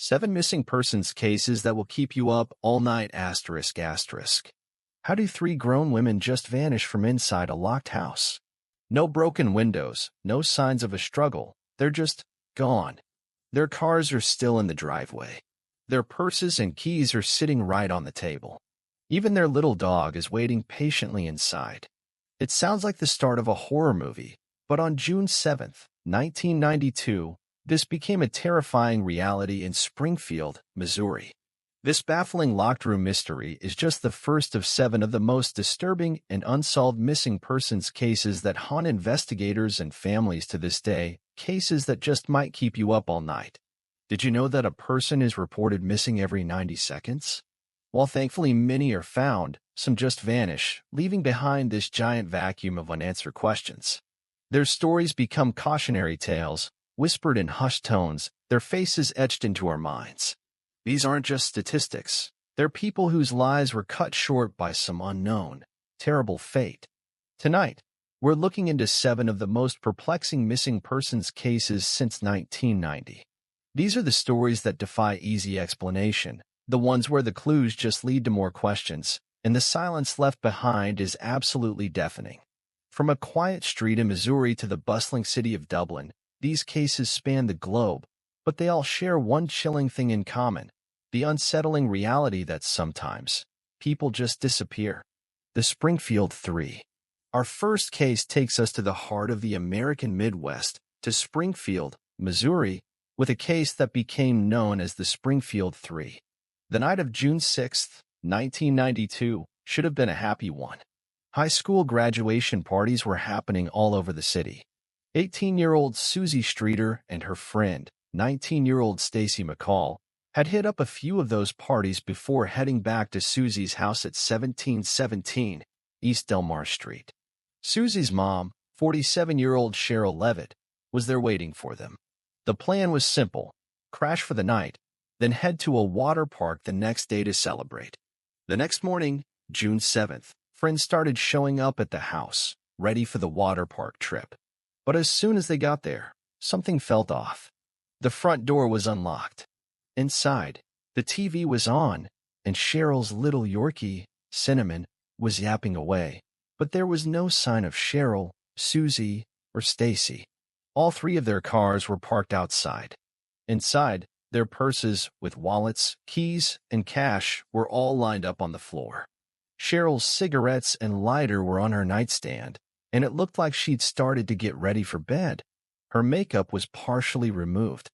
7 missing persons cases that will keep you up all night ****. How do 3 grown women just vanish from inside a locked house? No broken windows, no signs of a struggle, they're just gone. Their cars are still in the driveway. Their purses and keys are sitting right on the table. Even their little dog is waiting patiently inside. It sounds like the start of a horror movie, but on June 7, 1992, this became a terrifying reality in Springfield, Missouri. This baffling locked room mystery is just the first of 7 of the most disturbing and unsolved missing persons cases that haunt investigators and families to this day, cases that just might keep you up all night. Did you know that a person is reported missing every 90 seconds? While thankfully many are found, some just vanish, leaving behind this giant vacuum of unanswered questions. Their stories become cautionary tales, whispered in hushed tones, their faces etched into our minds. These aren't just statistics. They're people whose lives were cut short by some unknown, terrible fate. Tonight, we're looking into 7 of the most perplexing missing persons cases since 1990. These are the stories that defy easy explanation, the ones where the clues just lead to more questions, and the silence left behind is absolutely deafening. From a quiet street in Missouri to the bustling city of Dublin, these cases span the globe, but they all share one chilling thing in common: the unsettling reality that sometimes people just disappear. The Springfield 3. Our first case takes us to the heart of the American Midwest, to Springfield, Missouri, with a case that became known as the Springfield 3. The night of June 6, 1992, should have been a happy one. High school graduation parties were happening all over the city. 18-year-old Susie Streeter and her friend, 19-year-old Stacy McCall, had hit up a few of those parties before heading back to Susie's house at 1717 East Delmar Street. Susie's mom, 47-year-old Cheryl Levitt, was there waiting for them. The plan was simple: crash for the night, then head to a water park the next day to celebrate. The next morning, June 7th, friends started showing up at the house, ready for the water park trip. But as soon as they got there, something felt off. The front door was unlocked. Inside, the TV was on, and Cheryl's little Yorkie, Cinnamon, was yapping away. But there was no sign of Cheryl, Susie, or Stacy. All 3 of their cars were parked outside. Inside, their purses with wallets, keys, and cash were all lined up on the floor. Cheryl's cigarettes and lighter were on her nightstand, and it looked like she'd started to get ready for bed. Her makeup was partially removed.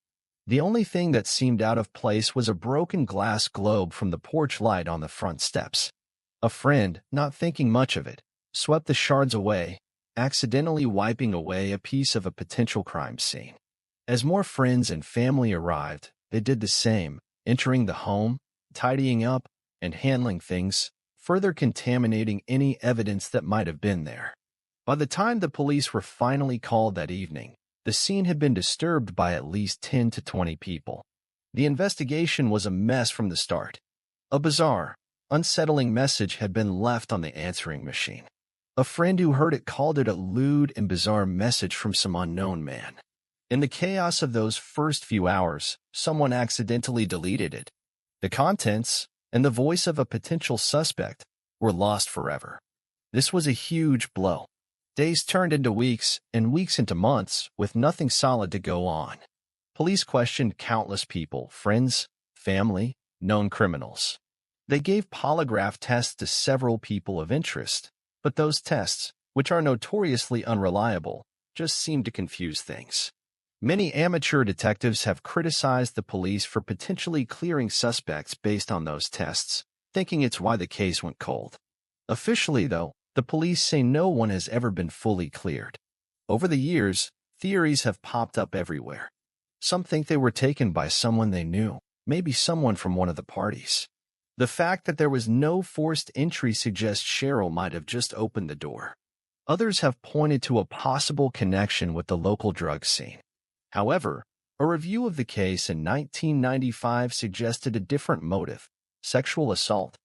The only thing that seemed out of place was a broken glass globe from the porch light on the front steps. A friend, not thinking much of it, swept the shards away, accidentally wiping away a piece of a potential crime scene. As more friends and family arrived, they did the same, entering the home, tidying up, and handling things, further contaminating any evidence that might have been there. By the time the police were finally called that evening, the scene had been disturbed by at least 10 to 20 people. The investigation was a mess from the start. A bizarre, unsettling message had been left on the answering machine. A friend who heard it called it a lewd and bizarre message from some unknown man. In the chaos of those first few hours, someone accidentally deleted it. The contents, and the voice of a potential suspect, were lost forever. This was a huge blow. Days turned into weeks, and weeks into months, with nothing solid to go on. Police questioned countless people: friends, family, known criminals. They gave polygraph tests to several people of interest, but those tests, which are notoriously unreliable, just seemed to confuse things. Many amateur detectives have criticized the police for potentially clearing suspects based on those tests, thinking it's why the case went cold. Officially, though, the police say no one has ever been fully cleared. Over the years, theories have popped up everywhere. Some think they were taken by someone they knew, maybe someone from one of the parties. The fact that there was no forced entry suggests Cheryl might have just opened the door. Others have pointed to a possible connection with the local drug scene. However, a review of the case in 1995 suggested a different motive: sexual assault.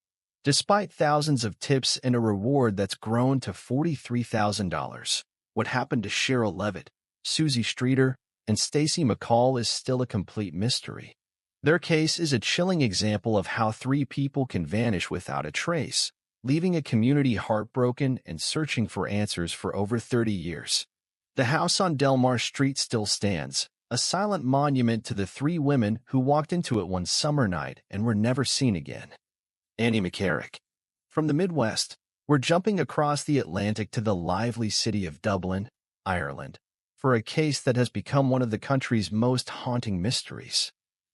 Despite thousands of tips and a reward that's grown to $43,000, what happened to Cheryl Levitt, Susie Streeter, and Stacy McCall is still a complete mystery. Their case is a chilling example of how three people can vanish without a trace, leaving a community heartbroken and searching for answers for over 30 years. The house on Delmar Street still stands, a silent monument to the three women who walked into it one summer night and were never seen again. Annie McCarrick. From the Midwest, we're jumping across the Atlantic to the lively city of Dublin, Ireland, for a case that has become one of the country's most haunting mysteries.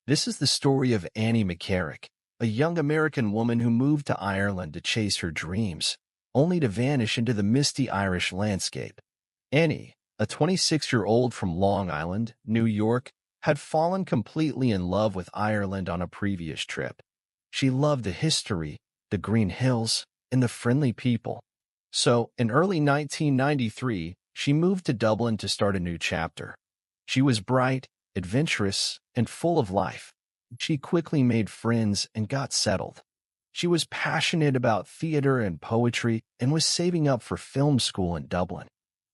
This is the story of Annie McCarrick, a young American woman who moved to Ireland to chase her dreams, only to vanish into the misty Irish landscape. Annie, a 26-year-old from Long Island, New York, had fallen completely in love with Ireland on a previous trip. She loved the history, the green hills, and the friendly people. So, in early 1993, she moved to Dublin to start a new chapter. She was bright, adventurous, and full of life. She quickly made friends and got settled. She was passionate about theater and poetry and was saving up for film school in Dublin.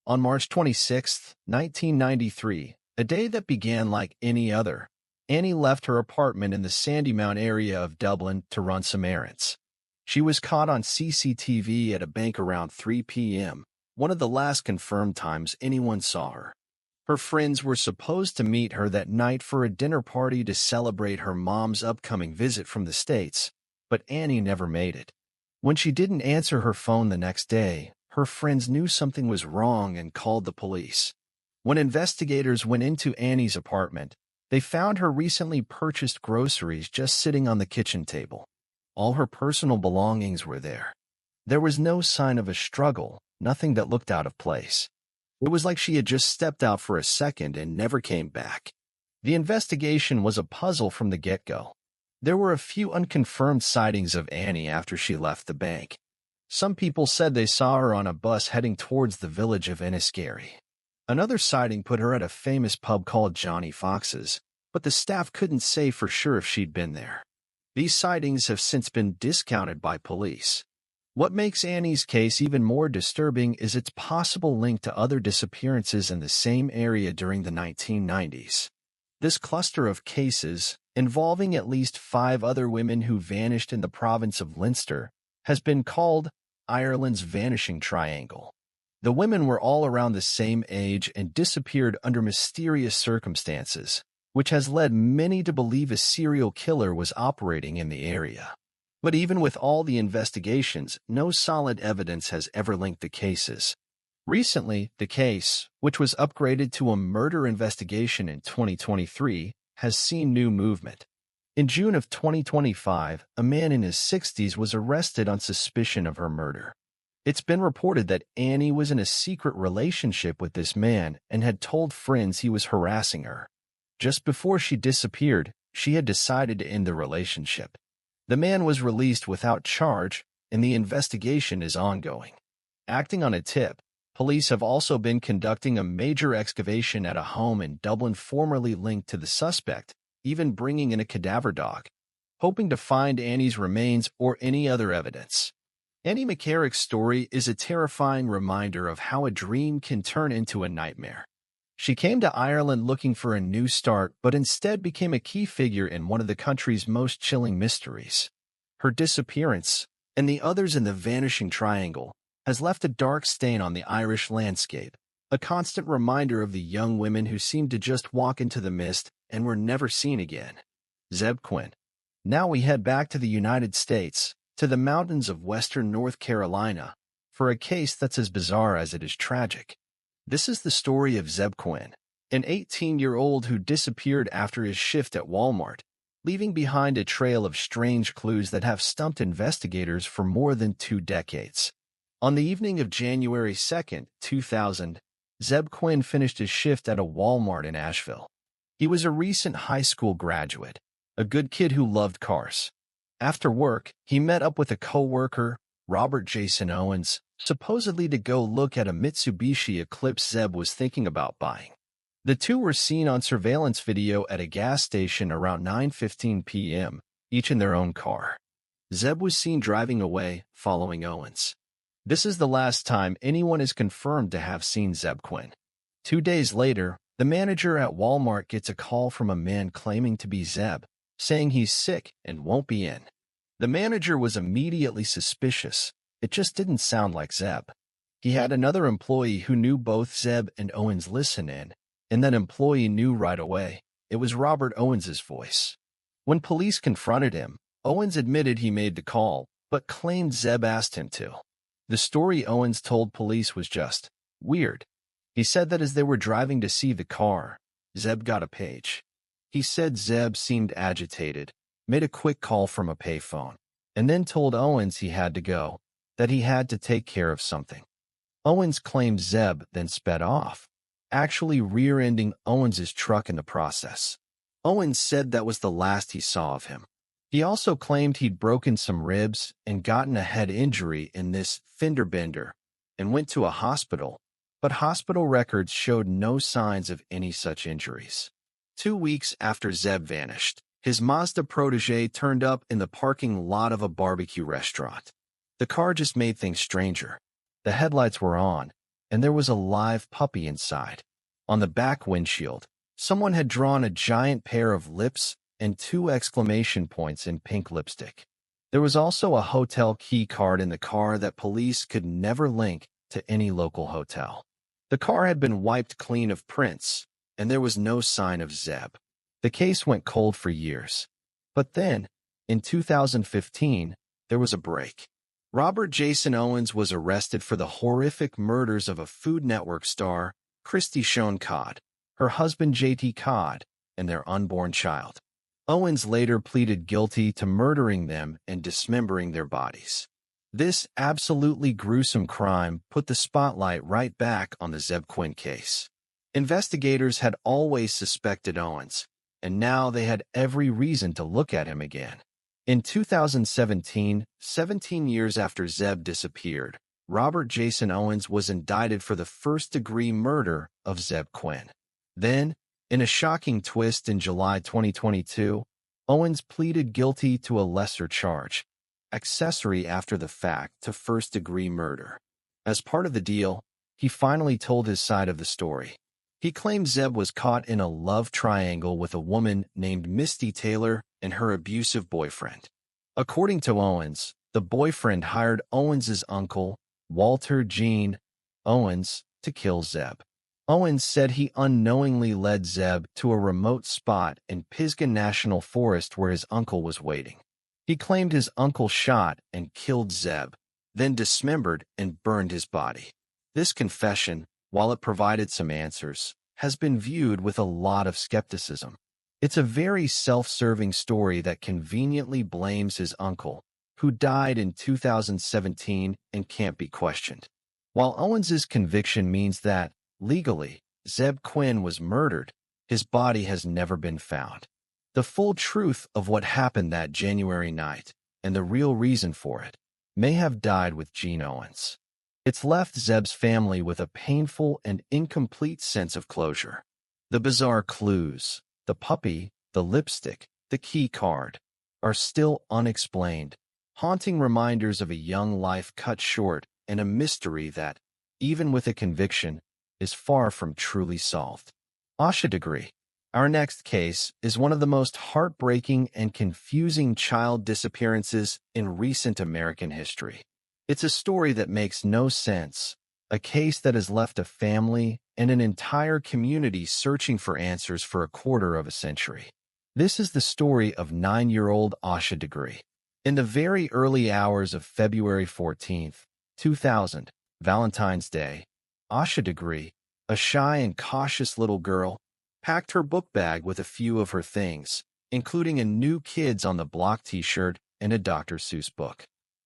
On March 26, 1993, a day that began like any other, Annie left her apartment in the Sandymount area of Dublin to run some errands. She was caught on CCTV at a bank around 3 p.m., one of the last confirmed times anyone saw her. Her friends were supposed to meet her that night for a dinner party to celebrate her mom's upcoming visit from the States, but Annie never made it. When she didn't answer her phone the next day, her friends knew something was wrong and called the police. When investigators went into Annie's apartment, they found her recently purchased groceries just sitting on the kitchen table. All her personal belongings were there. There was no sign of a struggle, nothing that looked out of place. It was like she had just stepped out for a second and never came back. The investigation was a puzzle from the get-go. There were a few unconfirmed sightings of Annie after she left the bank. Some people said they saw her on a bus heading towards the village of Enniskerry. Another sighting put her at a famous pub called Johnny Fox's, but the staff couldn't say for sure if she'd been there. These sightings have since been discounted by police. What makes Annie's case even more disturbing is its possible link to other disappearances in the same area during the 1990s. This cluster of cases, involving at least 5 other women who vanished in the province of Leinster, has been called Ireland's Vanishing Triangle. The women were all around the same age and disappeared under mysterious circumstances, which has led many to believe a serial killer was operating in the area. But even with all the investigations, no solid evidence has ever linked the cases. Recently, the case, which was upgraded to a murder investigation in 2023, has seen new movement. In June of 2025, a man in his 60s was arrested on suspicion of her murder. It's been reported that Annie was in a secret relationship with this man and had told friends he was harassing her. Just before she disappeared, she had decided to end the relationship. The man was released without charge, and the investigation is ongoing. Acting on a tip, police have also been conducting a major excavation at a home in Dublin formerly linked to the suspect, even bringing in a cadaver dog, hoping to find Annie's remains or any other evidence. Annie McCarrick's story is a terrifying reminder of how a dream can turn into a nightmare. She came to Ireland looking for a new start, but instead became a key figure in one of the country's most chilling mysteries. Her disappearance, and the others in the Vanishing Triangle, has left a dark stain on the Irish landscape, a constant reminder of the young women who seemed to just walk into the mist and were never seen again. Zeb Quinn. Now we head back to the United States, to the mountains of western North Carolina, for a case that's as bizarre as it is tragic. This is the story of Zeb Quinn, an 18-year-old who disappeared after his shift at Walmart, leaving behind a trail of strange clues that have stumped investigators for more than 2 decades. On the evening of January 2, 2000, Zeb Quinn finished his shift at a Walmart in Asheville. He was a recent high school graduate, a good kid who loved cars. After work, he met up with a co-worker, Robert Jason Owens, supposedly to go look at a Mitsubishi Eclipse Zeb was thinking about buying. The two were seen on surveillance video at a gas station around 9:15 p.m., each in their own car. Zeb was seen driving away, following Owens. This is the last time anyone is confirmed to have seen Zeb Quinn. 2 days later, the manager at Walmart gets a call from a man claiming to be Zeb, saying he's sick and won't be in. The manager was immediately suspicious. It just didn't sound like Zeb. He had another employee who knew both Zeb and Owens listen in, and that employee knew right away. It was Robert Owens's voice. When police confronted him, Owens admitted he made the call, but claimed Zeb asked him to. The story Owens told police was just weird. He said that as they were driving to see the car, Zeb got a page. He said Zeb seemed agitated, made a quick call from a payphone, and then told Owens he had to go, that he had to take care of something. Owens claimed Zeb then sped off, actually rear-ending Owens's truck in the process. Owens said that was the last he saw of him. He also claimed he'd broken some ribs and gotten a head injury in this fender bender and went to a hospital, but hospital records showed no signs of any such injuries. 2 weeks after Zeb vanished, his Mazda protege turned up in the parking lot of a barbecue restaurant. The car just made things stranger. The headlights were on, and there was a live puppy inside. On the back windshield, someone had drawn a giant pair of lips and 2 exclamation points in pink lipstick. There was also a hotel key card in the car that police could never link to any local hotel. The car had been wiped clean of prints, and there was no sign of Zeb. The case went cold for years. But then, in 2015, there was a break. Robert Jason Owens was arrested for the horrific murders of a Food Network star, Christy Schoen Codd, her husband J.T. Codd, and their unborn child. Owens later pleaded guilty to murdering them and dismembering their bodies. This absolutely gruesome crime put the spotlight right back on the Zeb Quinn case. Investigators had always suspected Owens, and now they had every reason to look at him again. In 2017, 17 years after Zeb disappeared, Robert Jason Owens was indicted for the first-degree murder of Zeb Quinn. Then, in a shocking twist in July 2022, Owens pleaded guilty to a lesser charge, accessory after the fact to first-degree murder. As part of the deal, he finally told his side of the story. He claimed Zeb was caught in a love triangle with a woman named Misty Taylor and her abusive boyfriend. According to Owens, the boyfriend hired Owens's uncle, Walter Gene Owens, to kill Zeb. Owens said he unknowingly led Zeb to a remote spot in Pisgah National Forest where his uncle was waiting. He claimed his uncle shot and killed Zeb, then dismembered and burned his body. This confession, while it provided some answers, has been viewed with a lot of skepticism. It's a very self-serving story that conveniently blames his uncle, who died in 2017 and can't be questioned. While Owens's conviction means that, legally, Zeb Quinn was murdered, his body has never been found. The full truth of what happened that January night, and the real reason for it, may have died with Gene Owens. It's left Zeb's family with a painful and incomplete sense of closure. The bizarre clues, the puppy, the lipstick, the key card, are still unexplained, haunting reminders of a young life cut short and a mystery that, even with a conviction, is far from truly solved. Asha degree. Our next case is one of the most heartbreaking and confusing child disappearances in recent American history. It's a story that makes no sense, a case that has left a family and an entire community searching for answers for a quarter of a century. This is the story of 9-year-old Asha Degree. In the very early hours of February 14, 2000, Valentine's Day, Asha Degree, a shy and cautious little girl, packed her book bag with a few of her things, including a new Kids on the Block t-shirt and a Dr. Seuss book.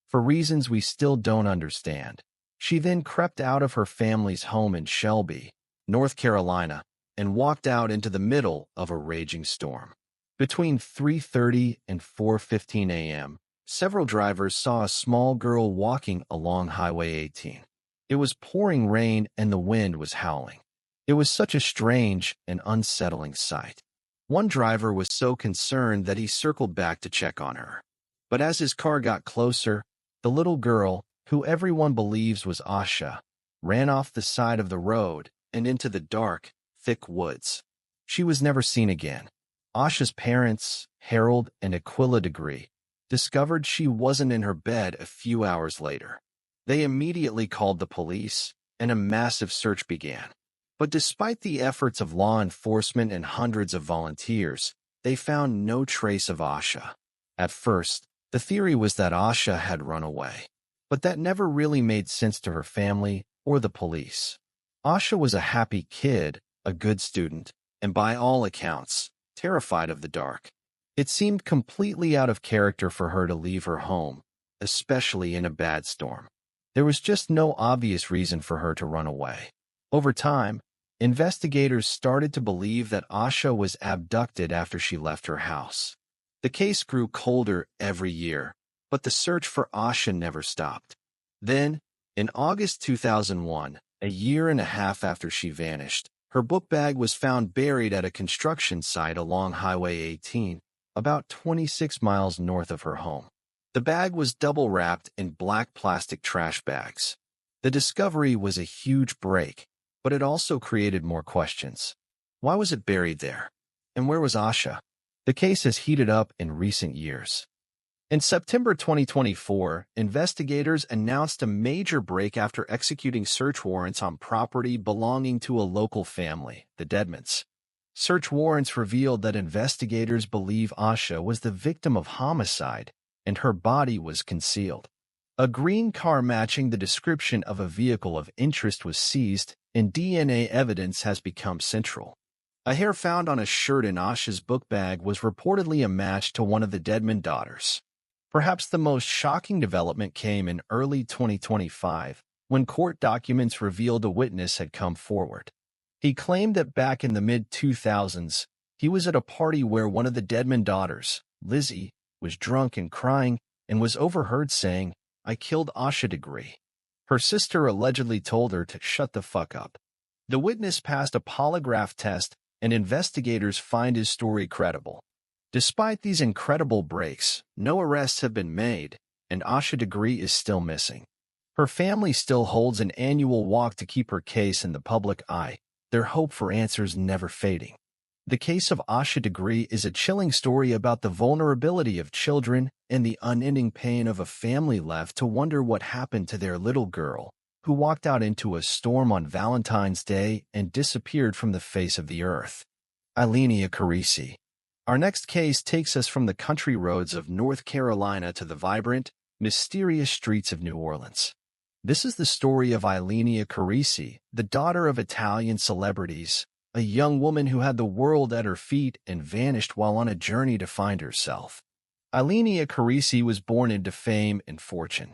For reasons we still don't understand, she then crept out of her family's home in Shelby, North Carolina, and walked out into the middle of a raging storm. Between 3:30 and 4:15 a.m., several drivers saw a small girl walking along Highway 18. It was pouring rain and the wind was howling. It was such a strange and unsettling sight. One driver was so concerned that he circled back to check on her. But as his car got closer, the little girl, who everyone believes was Asha, ran off the side of the road and into the dark, thick woods. She was never seen again. Asha's parents, Harold and Aquila Degree, discovered she wasn't in her bed a few hours later. They immediately called the police, and a massive search began. But despite the efforts of law enforcement and hundreds of volunteers, they found no trace of Asha. At first, the theory was that Asha had run away, but that never really made sense to her family or the police. Asha was a happy kid, a good student, and by all accounts, terrified of the dark. It seemed completely out of character for her to leave her home, especially in a bad storm. There was just no obvious reason for her to run away. Over time, investigators started to believe that Asha was abducted after she left her house. The case grew colder every year, but the search for Asha never stopped. Then, in August 2001, a year and a half after she vanished, her book bag was found buried at a construction site along Highway 18, about 26 miles north of her home. The bag was double-wrapped in black plastic trash bags. The discovery was a huge break, but it also created more questions. Why was it buried there? And where was Asha? The case has heated up in recent years. In September 2024, investigators announced a major break after executing search warrants on property belonging to a local family, the Deadmans. Search warrants revealed that investigators believe Asha was the victim of homicide, and her body was concealed. A green car matching the description of a vehicle of interest was seized, and DNA evidence has become central. A hair found on a shirt in Asha's book bag was reportedly a match to one of the Deadman daughters. Perhaps the most shocking development came in early 2025, when court documents revealed a witness had come forward. He claimed that back in the mid-2000s, he was at a party where one of the Deadman daughters, Lizzie, was drunk and crying and was overheard saying, "I killed Asha Degree." Her sister allegedly told her to shut the fuck up. The witness passed a polygraph test, and investigators find his story credible. Despite these incredible breaks, no arrests have been made, and Asha Degree is still missing. Her family still holds an annual walk to keep her case in the public eye, their hope for answers never fading. The case of Asha Degree is a chilling story about the vulnerability of children and the unending pain of a family left to wonder what happened to their little girl, who walked out into a storm on Valentine's Day and disappeared from the face of the earth. Ilenia Carisi. Our next case takes us from the country roads of North Carolina to the vibrant, mysterious streets of New Orleans. This is the story of Ilenia Carisi, the daughter of Italian celebrities, a young woman who had the world at her feet and vanished while on a journey to find herself. Ilenia Carisi was born into fame and fortune.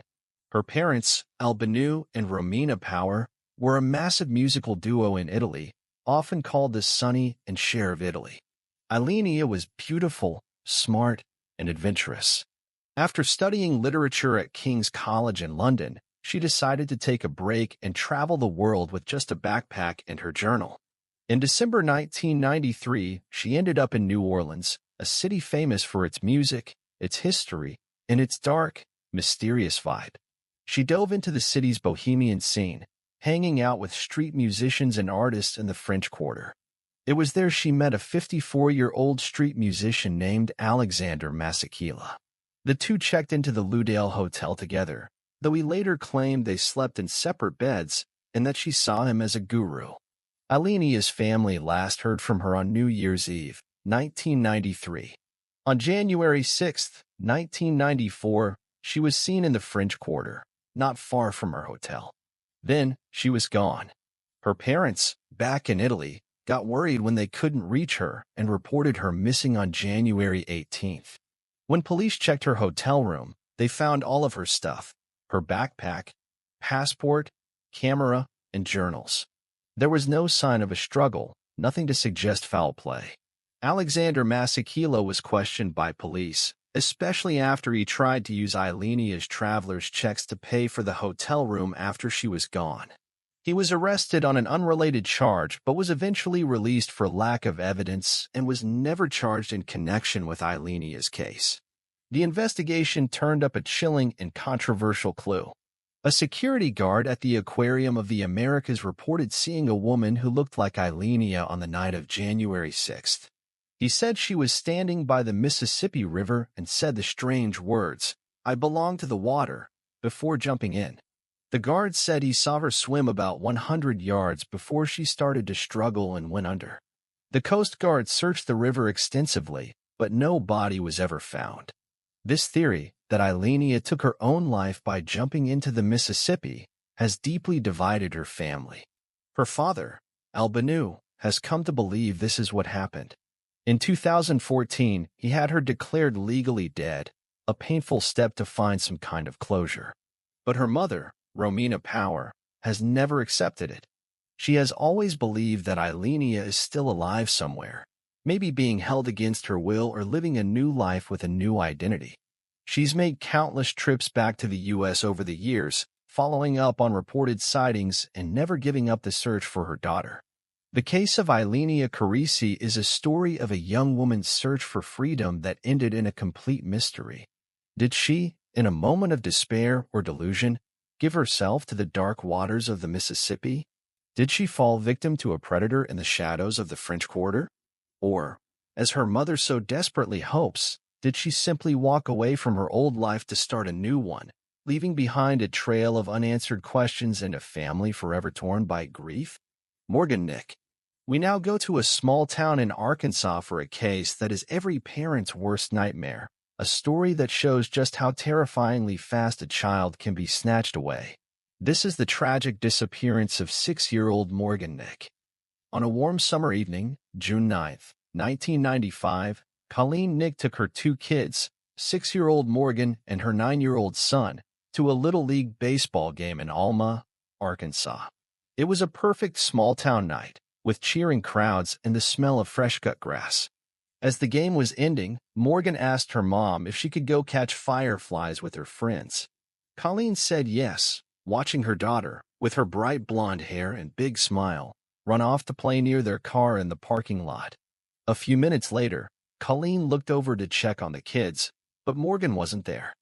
Her parents, Albanu and Romina Power, were a massive musical duo in Italy, often called the Sonny and Cher of Italy. Ilenia was beautiful, smart, and adventurous. After studying literature at King's College in London, she decided to take a break and travel the world with just a backpack and her journal. In December 1993, she ended up in New Orleans, a city famous for its music, its history, and its dark, mysterious vibe. She dove into the city's bohemian scene, hanging out with street musicians and artists in the French Quarter. It was there she met a 54-year-old street musician named Alexander Masekela. The two checked into the Loudale Hotel together, though he later claimed they slept in separate beds and that she saw him as a guru. Ilenia's family last heard from her on New Year's Eve, 1993. On January 6, 1994, she was seen in the French Quarter, not far from her hotel. Then, she was gone. Her parents, back in Italy, got worried when they couldn't reach her and reported her missing on January 18th. When police checked her hotel room, they found all of her stuff, her backpack, passport, camera, and journals. There was no sign of a struggle, nothing to suggest foul play. Alexander Masekela was questioned by police, especially after he tried to use Ilenia's traveler's checks to pay for the hotel room after she was gone. He was arrested on an unrelated charge but was eventually released for lack of evidence and was never charged in connection with Ilenia's case. The investigation turned up a chilling and controversial clue. A security guard at the Aquarium of the Americas reported seeing a woman who looked like Ilenia on the night of January 6th. He said she was standing by the Mississippi River and said the strange words, "I belong to the water," before jumping in. The guard said he saw her swim about 100 yards before she started to struggle and went under. The Coast Guard searched the river extensively, but no body was ever found. This theory, that Eilenia took her own life by jumping into the Mississippi, has deeply divided her family. Her father, Albanu, has come to believe this is what happened. In 2014, he had her declared legally dead, a painful step to find some kind of closure. But her mother, Romina Power, has never accepted it. She has always believed that Eilenia is still alive somewhere, maybe being held against her will or living a new life with a new identity. She's made countless trips back to the U.S. over the years, following up on reported sightings and never giving up the search for her daughter. The case of Eilenia Carisi is a story of a young woman's search for freedom that ended in a complete mystery. Did she, in a moment of despair or delusion, give herself to the dark waters of the Mississippi? Did she fall victim to a predator in the shadows of the French Quarter? Or, as her mother so desperately hopes, did she simply walk away from her old life to start a new one, leaving behind a trail of unanswered questions and a family forever torn by grief? Morgan Nick. We now go to a small town in Arkansas for a case that is every parent's worst nightmare, a story that shows just how terrifyingly fast a child can be snatched away. This is the tragic disappearance of 6-year-old Morgan Nick. On a warm summer evening, June 9, 1995, Colleen Nick took her 2 kids, 6-year-old Morgan and her 9-year-old son, to a Little League baseball game in Alma, Arkansas. It was a perfect small-town night, with cheering crowds and the smell of fresh-cut grass. As the game was ending, Morgan asked her mom if she could go catch fireflies with her friends. Colleen said yes, watching her daughter, with her bright blonde hair and big smile, run off to play near their car in the parking lot. A few minutes later, Colleen looked over to check on the kids, but Morgan wasn't there.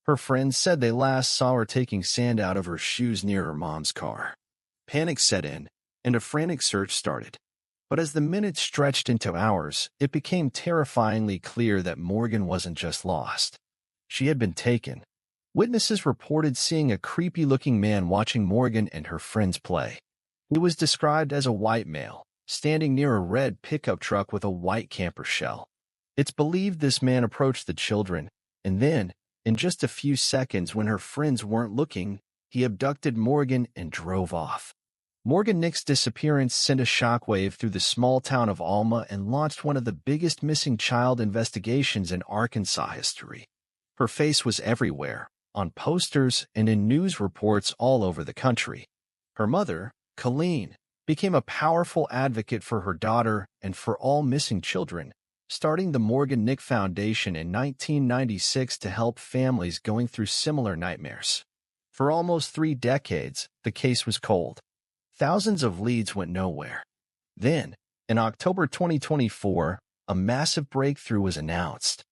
Her friends said they last saw her taking sand out of her shoes near her mom's car. Panic set in, and a frantic search started. But as the minutes stretched into hours, it became terrifyingly clear that Morgan wasn't just lost. She had been taken. Witnesses reported seeing a creepy-looking man watching Morgan and her friends play. He was described as a white male, standing near a red pickup truck with a white camper shell. It's believed this man approached the children, and then, in just a few seconds when her friends weren't looking, he abducted Morgan and drove off. Morgan Nick's disappearance sent a shockwave through the small town of Alma and launched one of the biggest missing child investigations in Arkansas history. Her face was everywhere, on posters and in news reports all over the country. Her mother, Colleen, became a powerful advocate for her daughter and for all missing children, starting the Morgan Nick Foundation in 1996 to help families going through similar nightmares. For almost 3 decades, the case was cold. Thousands of leads went nowhere. Then, in October 2024, a massive breakthrough was announced.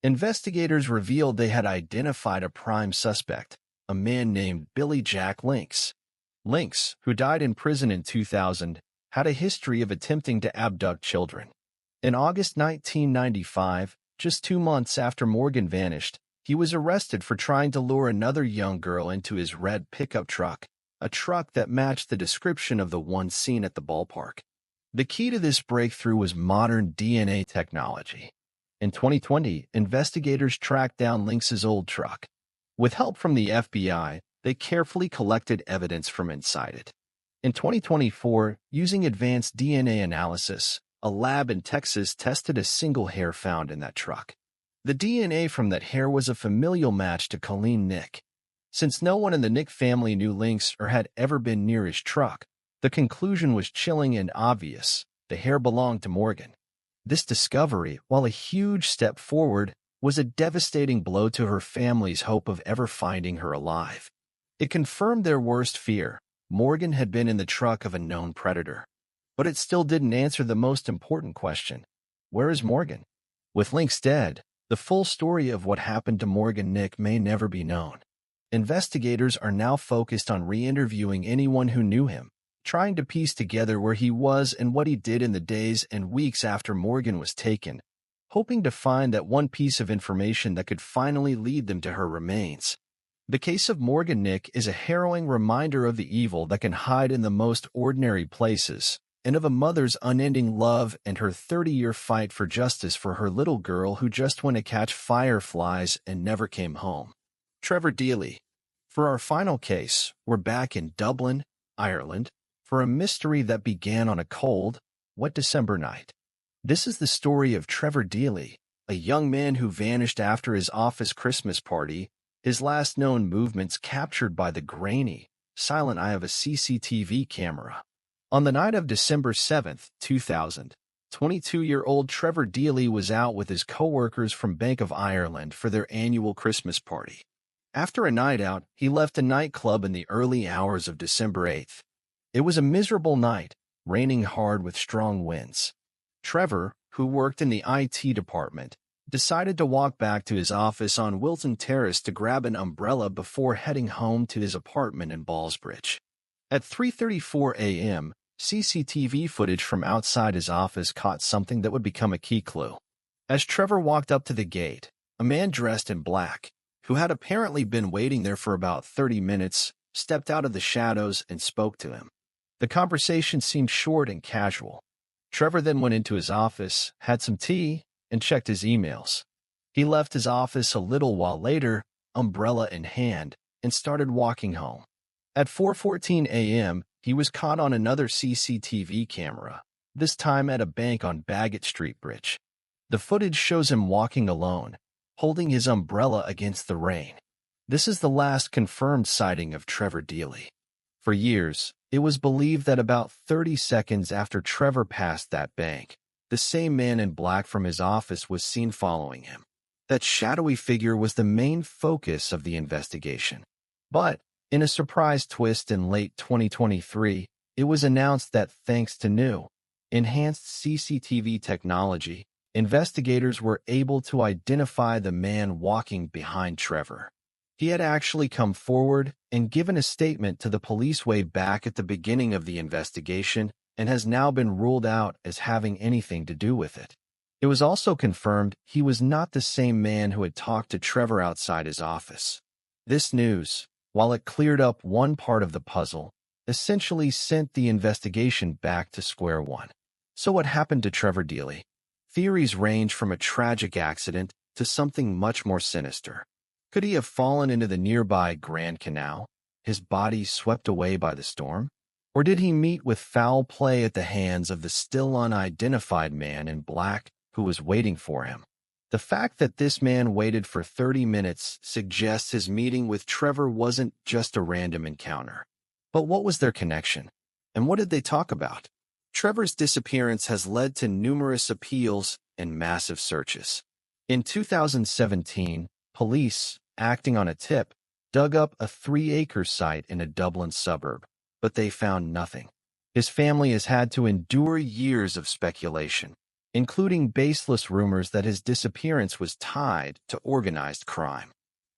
Investigators revealed they had identified a prime suspect, a man named Billy Jack Lynx. Lynx, who died in prison in 2000, had a history of attempting to abduct children. In August 1995, just 2 months after Morgan vanished, he was arrested for trying to lure another young girl into his red pickup truck, a truck that matched the description of the one seen at the ballpark. The key to this breakthrough was modern DNA technology. In 2020, investigators tracked down Lynx's old truck. With help from the FBI, they carefully collected evidence from inside it. In 2024, using advanced DNA analysis, a lab in Texas tested a single hair found in that truck. The DNA from that hair was a familial match to Colleen Nick. Since no one in the Nick family knew Lynx or had ever been near his truck, the conclusion was chilling and obvious: the hair belonged to Morgan. This discovery, while a huge step forward, was a devastating blow to her family's hope of ever finding her alive. It confirmed their worst fear: Morgan had been in the truck of a known predator. But it still didn't answer the most important question: where is Morgan? With Lynx dead, the full story of what happened to Morgan Nick may never be known. Investigators are now focused on re-interviewing anyone who knew him, trying to piece together where he was and what he did in the days and weeks after Morgan was taken, hoping to find that one piece of information that could finally lead them to her remains. The case of Morgan Nick is a harrowing reminder of the evil that can hide in the most ordinary places, and of a mother's unending love and her 30-year fight for justice for her little girl who just went to catch fireflies and never came home. Trevor Deely. For our final case, we're back in Dublin, Ireland, for a mystery that began on a cold, wet December night. This is the story of Trevor Deely, a young man who vanished after his office Christmas party, his last known movements captured by the grainy, silent eye of a CCTV camera. On the night of December 7, 2000, 22-year-old Trevor Deely was out with his co-workers from Bank of Ireland for their annual Christmas party. After a night out, he left a nightclub in the early hours of December 8th. It was a miserable night, raining hard with strong winds. Trevor, who worked in the IT department, decided to walk back to his office on Wilton Terrace to grab an umbrella before heading home to his apartment in Ballsbridge. At 3:34 a.m., CCTV footage from outside his office caught something that would become a key clue. As Trevor walked up to the gate, a man dressed in black, who had apparently been waiting there for about 30 minutes, stepped out of the shadows and spoke to him. The conversation seemed short and casual. Trevor then went into his office, had some tea, and checked his emails. He left his office a little while later, umbrella in hand, and started walking home. At 4:14 a.m., he was caught on another CCTV camera, this time at a bank on Baggot Street Bridge. The footage shows him walking alone, holding his umbrella against the rain. This is the last confirmed sighting of Trevor Deely. For years, it was believed that about 30 seconds after Trevor passed that bank, the same man in black from his office was seen following him. That shadowy figure was the main focus of the investigation. But, in a surprise twist in late 2023, it was announced that thanks to new, enhanced CCTV technology, investigators were able to identify the man walking behind Trevor. He had actually come forward and given a statement to the police way back at the beginning of the investigation and has now been ruled out as having anything to do with it. It was also confirmed he was not the same man who had talked to Trevor outside his office. This news, while it cleared up one part of the puzzle, essentially sent the investigation back to square one. So what happened to Trevor Deely? Theories range from a tragic accident to something much more sinister. Could he have fallen into the nearby Grand Canal, his body swept away by the storm? Or did he meet with foul play at the hands of the still unidentified man in black who was waiting for him? The fact that this man waited for 30 minutes suggests his meeting with Trevor wasn't just a random encounter. But what was their connection? And what did they talk about? Trevor's disappearance has led to numerous appeals and massive searches. In 2017, police, acting on a tip, dug up a 3-acre site in a Dublin suburb, but they found nothing. His family has had to endure years of speculation, including baseless rumors that his disappearance was tied to organized crime.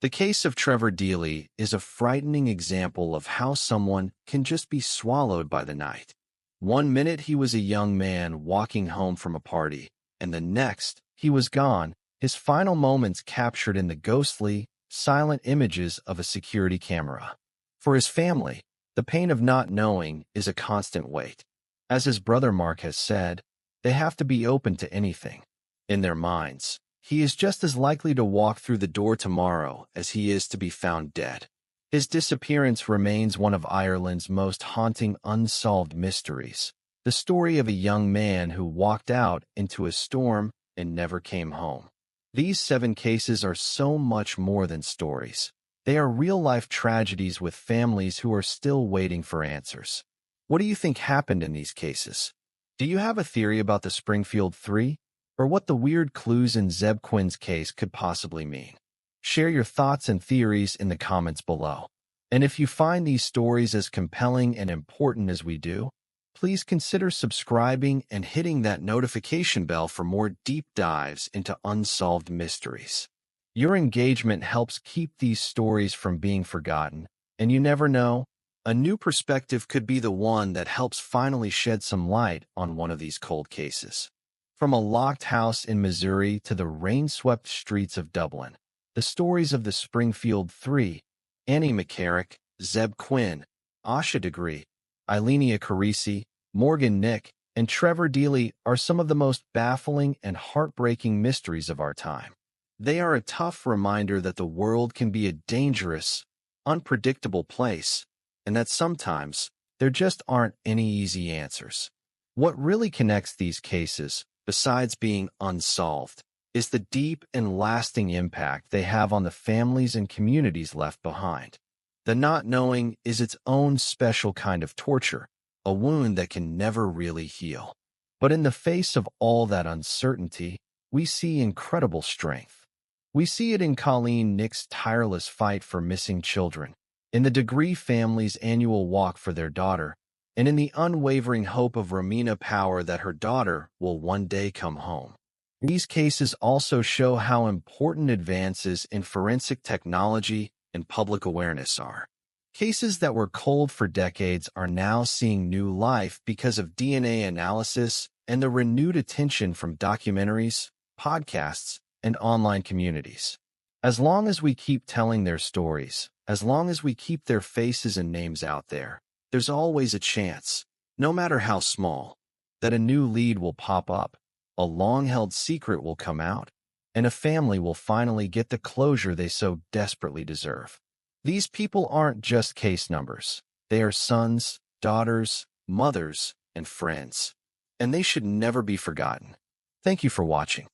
The case of Trevor Deely is a frightening example of how someone can just be swallowed by the night. One minute he was a young man walking home from a party, and the next he was gone, his final moments captured in the ghostly, silent images of a security camera. For his family, the pain of not knowing is a constant weight. As his brother Mark has said, they have to be open to anything. In their minds, he is just as likely to walk through the door tomorrow as he is to be found dead. His disappearance remains one of Ireland's most haunting unsolved mysteries, the story of a young man who walked out into a storm and never came home. These 7 cases are so much more than stories. They are real-life tragedies with families who are still waiting for answers. What do you think happened in these cases? Do you have a theory about the Springfield 3? Or what the weird clues in Zeb Quinn's case could possibly mean? Share your thoughts and theories in the comments below. And if you find these stories as compelling and important as we do, please consider subscribing and hitting that notification bell for more deep dives into unsolved mysteries. Your engagement helps keep these stories from being forgotten, and you never know, A new perspective could be the one that helps finally shed some light on one of these cold cases. From a locked house in Missouri to the rain-swept streets of Dublin, the stories of the Springfield Three, Annie McCarrick, Zeb Quinn, Asha Degree, Eilenia Carisi, Morgan Nick, and Trevor Deely are some of the most baffling and heartbreaking mysteries of our time. They are a tough reminder that the world can be a dangerous, unpredictable place, and that sometimes there just aren't any easy answers. What really connects these cases, besides being unsolved, is the deep and lasting impact they have on the families and communities left behind. The not knowing is its own special kind of torture, a wound that can never really heal. But in the face of all that uncertainty, we see incredible strength. We see it in Colleen Nick's tireless fight for missing children, in the Degree family's annual walk for their daughter, and in the unwavering hope of Romina Power that her daughter will one day come home. These cases also show how important advances in forensic technology and public awareness are. Cases that were cold for decades are now seeing new life because of DNA analysis and the renewed attention from documentaries, podcasts, and online communities. As long as we keep telling their stories, as long as we keep their faces and names out there, there's always a chance, no matter how small, that a new lead will pop up, a long-held secret will come out, and a family will finally get the closure they so desperately deserve. These people aren't just case numbers. They are sons, daughters, mothers, and friends. And they should never be forgotten. Thank you for watching.